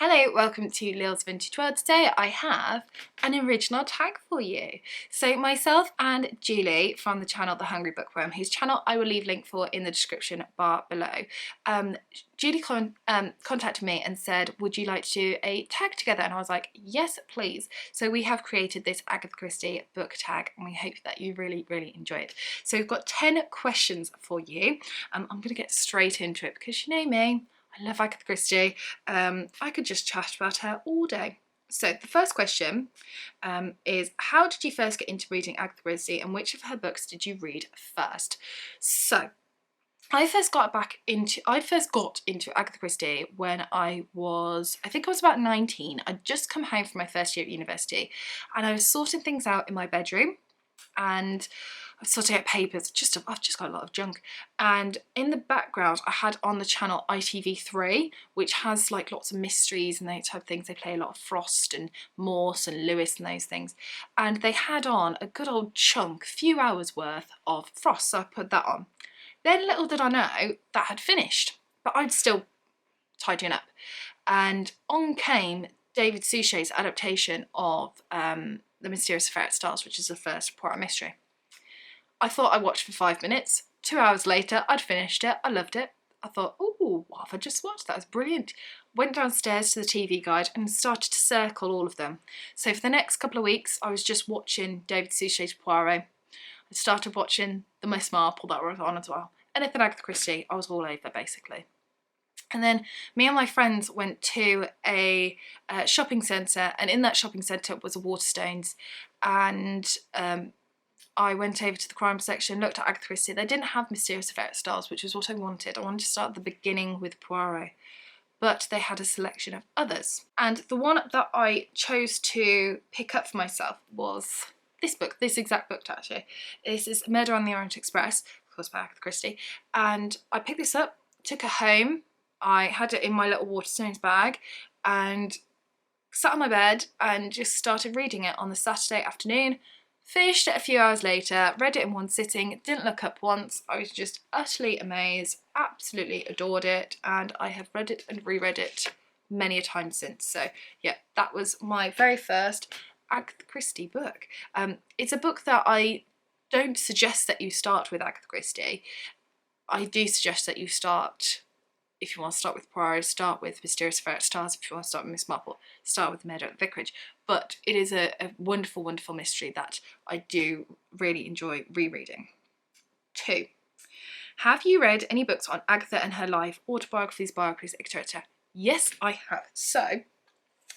Hello, welcome to Lil's Vintage World. Today I have an original tag for you. So myself and Julie from the channel The Hungry Bookworm, whose channel I will leave link for in the description bar below. Julie contacted me and said, would you like to do a tag together? And I was like, yes, please. So we have created this Agatha Christie book tag and we hope that you really enjoy it. So we've got 10 questions for you. I'm going to get straight into it because you know me. I love Agatha Christie. I could just chat about her all day. So the first question is, how did you first get into reading Agatha Christie and which of her books did you read first? So I first got into Agatha Christie when I think I was about 19. I'd just come home from my first year at university and I was sorting things out in my bedroom and I was sorting out papers. I've just got a lot of junk. And in the background, I had on the channel ITV3, which has like lots of mysteries and those type of things. They play a lot of Frost and Morse and Lewis and those things. And they had on a good old chunk, few hours worth of Frost. So I put that on. Then little did I know that had finished, but I'd still tidying up. And on came David Suchet's adaptation of The Mysterious Affair at Stars, which is the first Poirot mystery. I thought I watched for 5 minutes. 2 hours later, I'd finished it. I loved it. I thought, oh, what have I just watched? That was brilliant. Went downstairs to the TV guide and started to circle all of them. So for the next couple of weeks, I was just watching David Suchet's Poirot. I started watching the Miss Marple that were on as well. Anything Agatha Christie, I was all over basically. And then me and my friends went to a shopping centre, and in that shopping centre was a Waterstones, and I went over to the crime section, looked at Agatha Christie. They didn't have Mysterious Affair at Stars, which was what I wanted. I wanted to start at the beginning with Poirot, but they had a selection of others. And the one that I chose to pick up for myself was this book, this exact book actually. This is Murder on the Orient Express, of course by Agatha Christie. And I picked this up, took it home. I had it in my little Waterstones bag and sat on my bed and just started reading it on the Saturday afternoon. Finished it a few hours later, read it in one sitting, didn't look up once. I was just utterly amazed, absolutely adored it, and I have read it and reread it many a time since. So yeah, that was my very first Agatha Christie book. It's a book that I don't suggest that you start with Agatha Christie. I do suggest that you start, if you want to start with Poirot, start with Mysterious Affair at Stars. If you want to start with Miss Marple, start with Murder at the Vicarage. But it is a wonderful, wonderful mystery that I do really enjoy rereading. 2. Have you read any books on Agatha and her life, autobiographies, biographies, etc.? Yes, I have. So,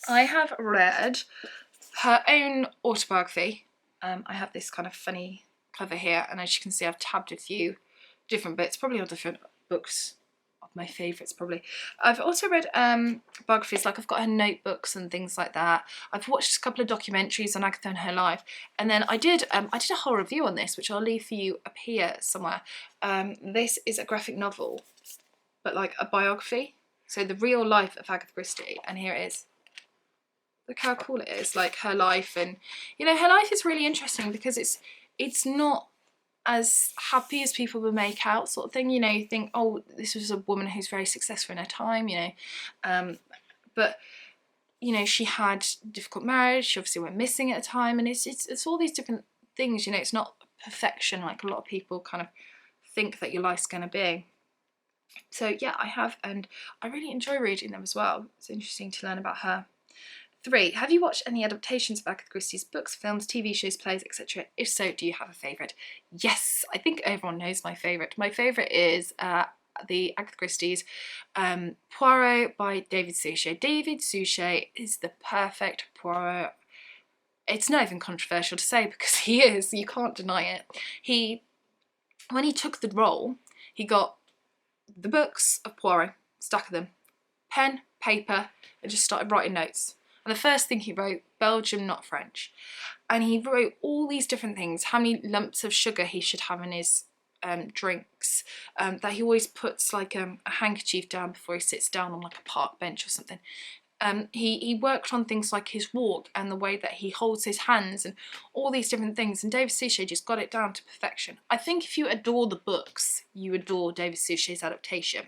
I have read her own autobiography. I have this kind of funny cover here, and as you can see, I've tabbed a few different bits, probably all different books. My favourites probably. I've also read biographies, like I've got her notebooks and things like that. I've watched a couple of documentaries on Agatha and her life, and then I did a whole review on this, which I'll leave for you up here somewhere. This is a graphic novel, but like a biography, so the real life of Agatha Christie, and here it is. Look how cool it is, like her life, and you know, her life is really interesting because it's not as happy as people would make out, sort of thing. You know, you think, oh, this was a woman who's very successful in her time, you know, but you know, she had difficult marriage. She obviously went missing at a time, and it's all these different things. You know, it's not perfection like a lot of people kind of think that your life's going to be. So yeah, I have, and I really enjoy reading them as well. It's interesting to learn about her. 3. Have you watched any adaptations of Agatha Christie's books, films, TV shows, plays, etc.? If so, do you have a favourite? Yes, I think everyone knows my favourite. My favourite is the Agatha Christie's Poirot by David Suchet. David Suchet is the perfect Poirot. It's not even controversial to say because he is. You can't deny it. When he took the role, he got the books of Poirot, stack of them, pen, paper, and just started writing notes. And the first thing he wrote, Belgium, not French. And he wrote all these different things, how many lumps of sugar he should have in his drinks, that he always puts like a handkerchief down before he sits down on like a park bench or something. He worked on things like his walk and the way that he holds his hands and all these different things, and David Suchet just got it down to perfection. I think if you adore the books, you adore David Suchet's adaptation.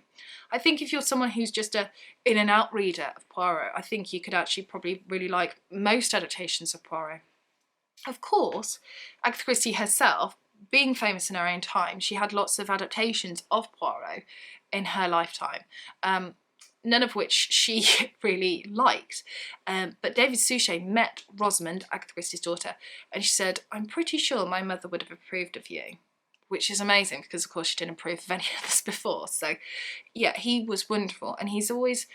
I think if you're someone who's just a in and out reader of Poirot, I think you could actually probably really like most adaptations of Poirot. Of course, Agatha Christie herself, being famous in her own time, she had lots of adaptations of Poirot in her lifetime. None of which she really liked. But David Suchet met Rosamond, Agatha Christie's daughter, and she said, "I'm pretty sure my mother would have approved of you," which is amazing because, of course, she didn't approve of any of this before. So, yeah, he was wonderful, and he's always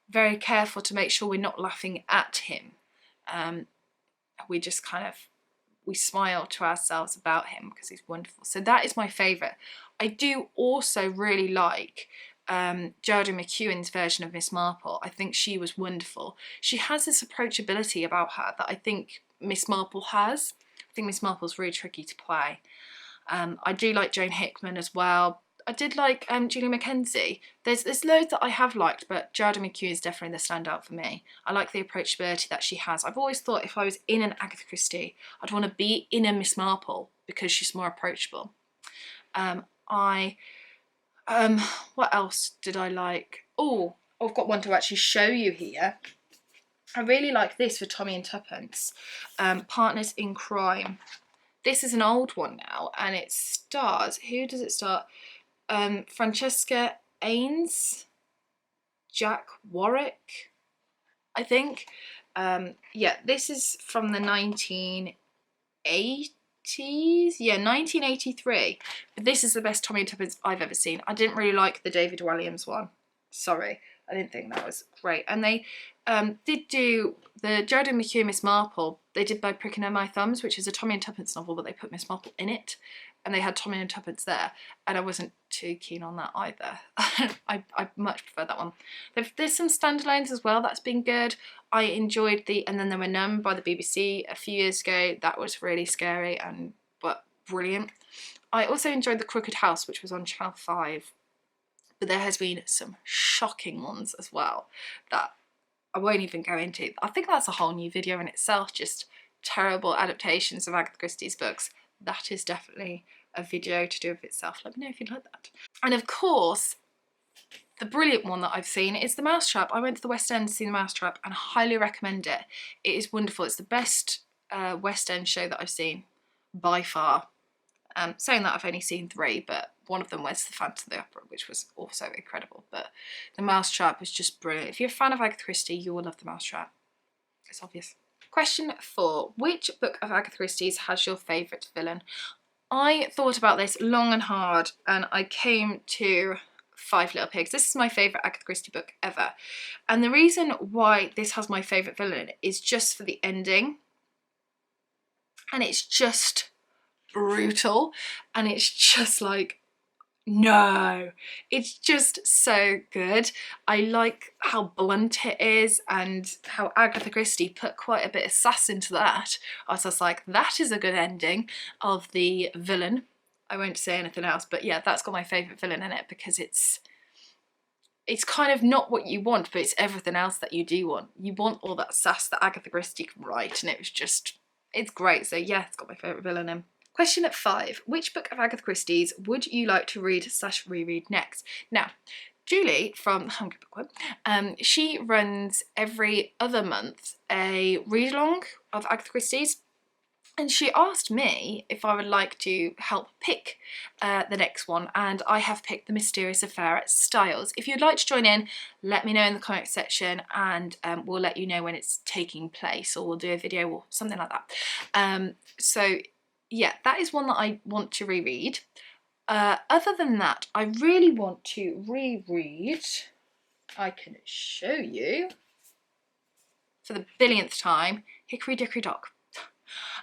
very careful to make sure we're not laughing at him. We just kind of, we smile to ourselves about him because he's wonderful. So that is my favourite. I do also really like Geraldine McEwen's version of Miss Marple. I think she was wonderful. She has this approachability about her that I think Miss Marple has. I think Miss Marple's really tricky to play. I do like Joan Hickman as well. I did like Julie Mackenzie. There's loads that I have liked, but Geraldine McEwen is definitely the standout for me. I like the approachability that she has. I've always thought if I was in an Agatha Christie, I'd want to be in a Miss Marple because she's more approachable. What else did I like? Oh, I've got one to actually show you here. I really like this for Tommy and Tuppence, Partners in Crime. This is an old one now, and it stars, who does it star? Francesca Ains, Jack Warwick, I think. Yeah, this is from the 1980s. Yeah, 1983. But this is the best Tommy and Tuppence I've ever seen. I didn't really like the David Williams one. Sorry, I didn't think that was great. And they did do the Geraldine McEwen Miss Marple. They did By Pricking Her My Thumbs, which is a Tommy and Tuppence novel, but they put Miss Marple in it. And they had Tommy and Tuppence there, and I wasn't too keen on that either. I much prefer that one. There's some standalones as well, that's been good. I enjoyed the And Then There Were None by the BBC a few years ago. That was really scary but brilliant. I also enjoyed The Crooked House, which was on Channel 5. But there has been some shocking ones as well that I won't even go into. I think that's a whole new video in itself, just terrible adaptations of Agatha Christie's books. That is definitely a video to do with itself. Let me know if you'd like that. And of course, the brilliant one that I've seen is The Mousetrap. I went to the West End to see The Mousetrap and highly recommend it. It is wonderful. It's the best West End show that I've seen by far. Saying that, I've only seen 3, but one of them was the Phantom of the Opera, which was also incredible. But The Mousetrap was just brilliant. If you're a fan of Agatha Christie, you will love The Mousetrap. It's obvious. Question 4. Which book of Agatha Christie's has your favourite villain? I thought about this long and hard, and I came to Five Little Pigs. This is my favourite Agatha Christie book ever. And the reason why this has my favourite villain is just for the ending. And it's just brutal. And it's just like, no, it's just so good. I like how blunt it is and how Agatha Christie put quite a bit of sass into that. I was just like, that is a good ending of the villain. I won't say anything else, but yeah, that's got my favourite villain in it because it's kind of not what you want, but it's everything else that you do want. You want all that sass that Agatha Christie can write, and it's great. So yeah, it's got my favourite villain in. Question 5. Which book of Agatha Christie's would you like to read/reread next? Now, Julie from the Hungry Bookworm, she runs every other month a read-along of Agatha Christie's, and she asked me if I would like to help pick the next one, and I have picked The Mysterious Affair at Styles. If you'd like to join in, let me know in the comments section, and we'll let you know when it's taking place, or we'll do a video or something like that. So yeah, that is one that I want to reread. Other than that, I really want to reread, I can show you, for the billionth time, Hickory Dickory Dock.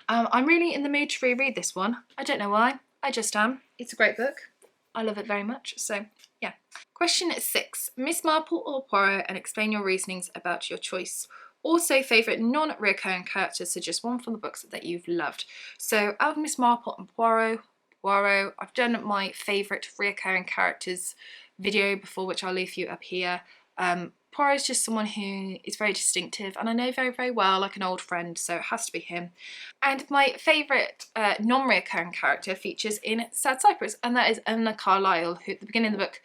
I'm really in the mood to reread this one. I don't know why, I just am. It's a great book. I love it very much, so yeah. Question 6. Miss Marple or Poirot, and explain your reasonings about your choice. Also, favourite non-reoccurring characters, so just one from the books that you've loved. So out of Miss Marple and Poirot, I've done my favourite reoccurring characters video before, which I'll leave you up here. Poirot is just someone who is very distinctive, and I know very, very well, like an old friend, so it has to be him. And my favourite non-reoccurring character features in Sad Cypress, and that is Eleanor Carlisle, who at the beginning of the book,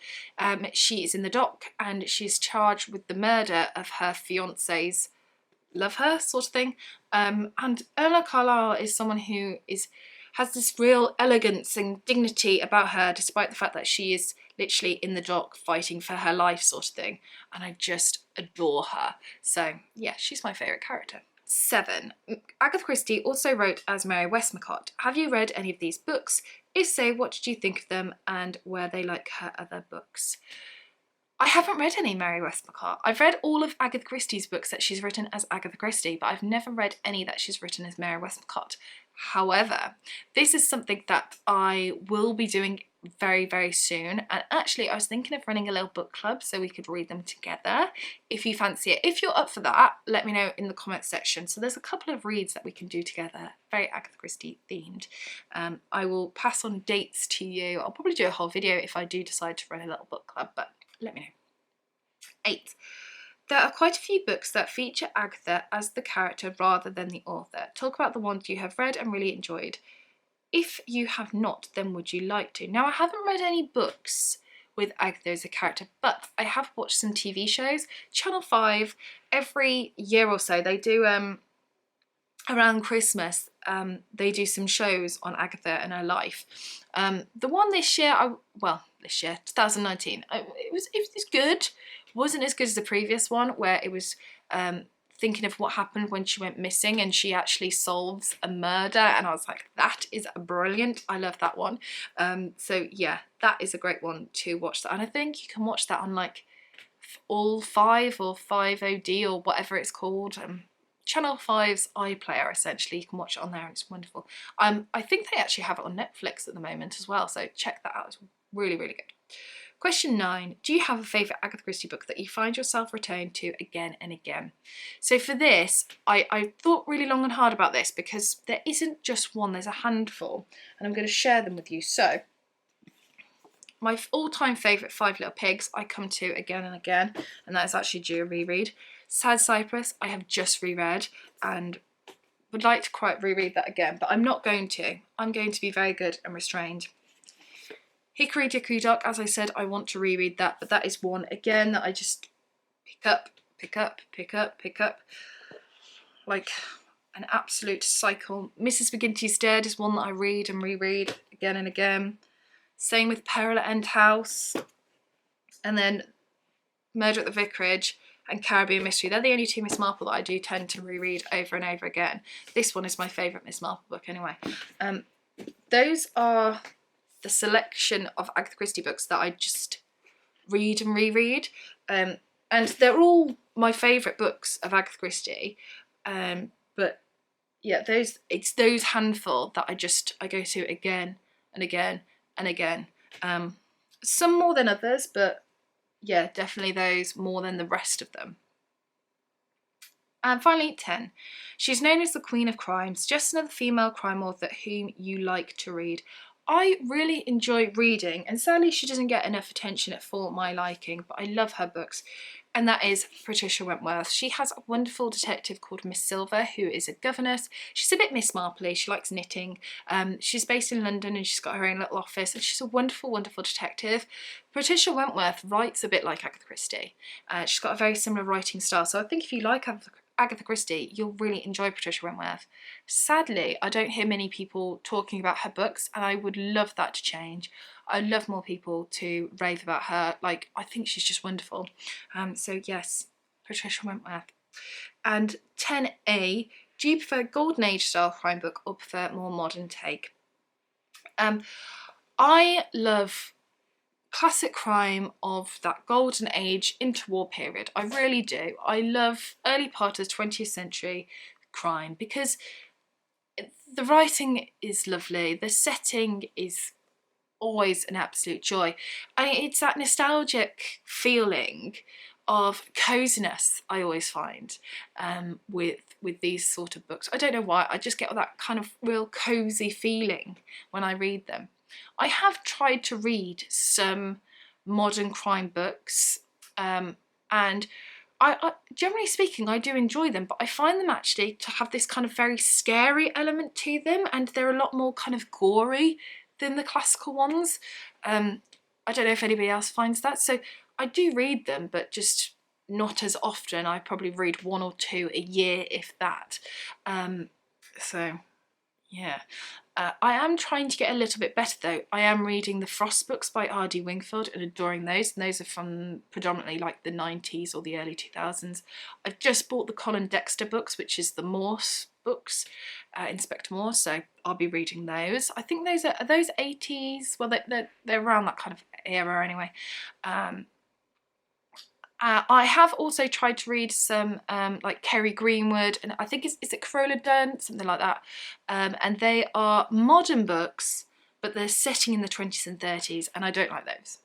she is in the dock and she's charged with the murder of her fiancé's love her sort of thing. And Eleanor Carlisle is someone who has this real elegance and dignity about her, despite the fact that she is literally in the dock fighting for her life sort of thing. And I just adore her. So yeah, she's my favourite character. 7. Agatha Christie also wrote as Mary Westmacott. Have you read any of these books? If so, what did you think of them and were they like her other books? I haven't read any Mary Westmacott. I've read all of Agatha Christie's books that she's written as Agatha Christie, but I've never read any that she's written as Mary Westmacott. However, this is something that I will be doing very, very soon. And actually, I was thinking of running a little book club so we could read them together, if you fancy it. If you're up for that, let me know in the comments section. So there's a couple of reads that we can do together, very Agatha Christie themed. I will pass on dates to you. I'll probably do a whole video if I do decide to run a little book club, but let me know. 8. There are quite a few books that feature Agatha as the character rather than the author. Talk about the ones you have read and really enjoyed. If you have not, then would you like to? Now, I haven't read any books with Agatha as a character, but I have watched some TV shows. Channel 5, every year or so, they do, around Christmas, they do some shows on Agatha and her life. The one this year, 2019, it was good. Wasn't as good as the previous one, where it was thinking of what happened when she went missing and she actually solves a murder, and I was like, that is brilliant. I love that one. So yeah, that is a great one to watch that, and I think you can watch that on like All 5 or 5OD or whatever it's called. Channel 5's iPlayer, essentially. You can watch it on there and it's wonderful. I think they actually have it on Netflix at the moment as well, so check that out. It's really, really good. Question 9. Do you have a favourite Agatha Christie book that you find yourself returning to again and again? So for this, I thought really long and hard about this because there isn't just one, there's a handful, and I'm going to share them with you. So my all-time favourite, Five Little Pigs, I come to again and again, and that is actually due a reread. Sad Cypress, I have just reread and would like to quite reread that again, but I'm not going to. I'm going to be very good and restrained. Hickory Dickory Dock, as I said, I want to reread that, but that is one, again, that I just pick up, like an absolute cycle. Mrs. McGinty's Dead is one that I read and reread again and again. Same with Peril at End House, and then Murder at the Vicarage and Caribbean Mystery. They're the only two Miss Marple that I do tend to reread over and over again. This one is my favourite Miss Marple book anyway. Those are the selection of Agatha Christie books that I just read and reread. And they're all my favourite books of Agatha Christie. But yeah, it's those handful that I go to again and again and again. Some more than others, but yeah, definitely those more than the rest of them. And finally, 10. She's known as the Queen of Crimes, just another female crime author whom you like to read. I really enjoy reading, and sadly she doesn't get enough attention for my liking, but I love her books, and that is Patricia Wentworth. She has a wonderful detective called Miss Silver, who is a governess. She's a bit Miss Marple-y, she likes knitting. She's based in London and she's got her own little office, and she's a wonderful, wonderful detective. Patricia Wentworth writes a bit like Agatha Christie. She's got a very similar writing style, so I think if you like Agatha Christie, you'll really enjoy Patricia Wentworth. Sadly, I don't hear many people talking about her books, and I would love that to change. I'd love more people to rave about her. Like, I think she's just wonderful. So yes, Patricia Wentworth. And 10A, do you prefer Golden Age style crime book or prefer more modern take? I love classic crime of that golden age interwar period. I really do. I love early part of the 20th century crime because the writing is lovely, the setting is always an absolute joy, and it's that nostalgic feeling of coziness I always find with these sort of books. I don't know why, I just get that kind of real cozy feeling when I read them. I have tried to read some modern crime books, and generally speaking, I do enjoy them, but I find them actually to have this kind of very scary element to them, and they're a lot more kind of gory than the classical ones. I don't know if anybody else finds that. So I do read them, but just not as often. I probably read 1 or 2 a year, if that. So yeah. I am trying to get a little bit better though. I am reading the Frost books by R.D. Wingfield and adoring those. And those are from predominantly like the 90s or the early 2000s. I've just bought the Colin Dexter books, which is the Morse books, Inspector Morse. So I'll be reading those. I think those are those 80s? Well, they're around that kind of era anyway. I have also tried to read some like Kerry Greenwood, and I think is it Carola Dunn, something like that. And they are modern books, but they're setting in the 20s and 30s, and I don't like those.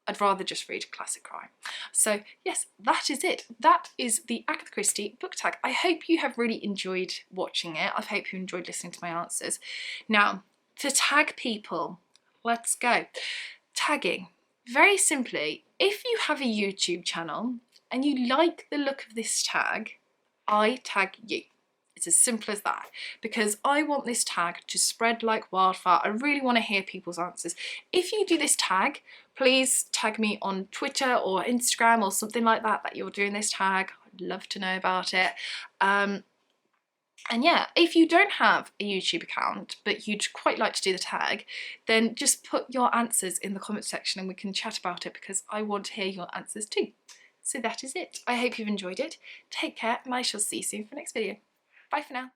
I'd rather just read classic crime. So yes, that is it. That is the Agatha Christie book tag. I hope you have really enjoyed watching it. I hope you enjoyed listening to my answers. Now, to tag people, let's go. Tagging. Very simply, if you have a YouTube channel and you like the look of this tag, I tag you. It's as simple as that, because I want this tag to spread like wildfire. I really want to hear people's answers. If you do this tag, please tag me on Twitter or Instagram or something like that you're doing this tag. I'd love to know about it. And yeah, if you don't have a YouTube account, but you'd quite like to do the tag, then just put your answers in the comment section and we can chat about it, because I want to hear your answers too. So that is it. I hope you've enjoyed it. Take care, and I shall see you soon for the next video. Bye for now.